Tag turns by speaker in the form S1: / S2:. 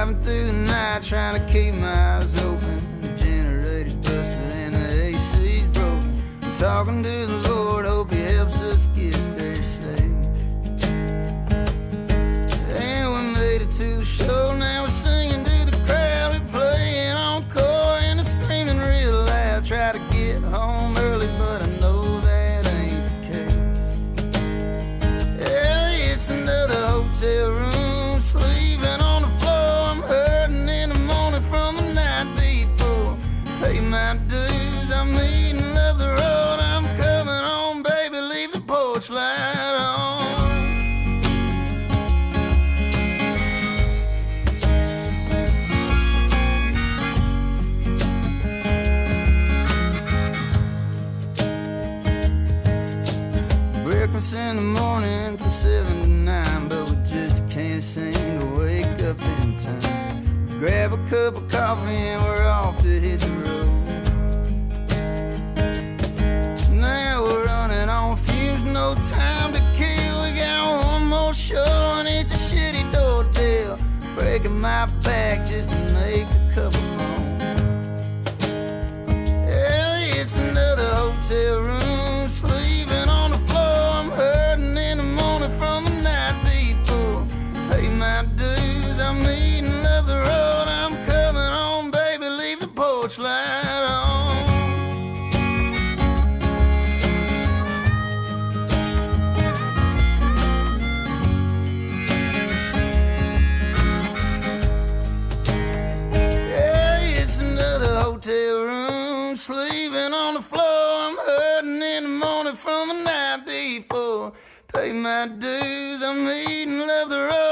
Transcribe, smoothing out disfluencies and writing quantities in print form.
S1: driving through the night trying to keep my eyes open. The generator's busted and the AC's broken. I'm talking to the Lord, hope He helps us get there safe. And we made it to the show, now we're singing to the crowd. We're playing encore and they're screaming real loud. Try to get home early, but I know that ain't the case. Yeah, it's another hotel room, sleeping on the floor. I'm hurting in the morning from the night before. Pay my dues, I'm eating, love the road. I'm coming home, baby, leave the porch light on. Breakfast in the morning from 7 to 9, but we just can't seem to wake up in time. Grab a cup of coffee and we're off to hit the road. Now we're running on fumes, no time to kill. We got one more show and it's a shitty doorbell. Breaking my back just to make a couple more. Yeah, it's another hotel room, sleeping on the floor. I'm hurting in the morning from the night before. Pay my dues, I'm eating, love the road. I'm coming home, baby, leave the porch light on. Yeah, it's another hotel room, sleeping on the floor. I'm hurting in the morning from the night before. Pay my dues, I'm eating, love the road.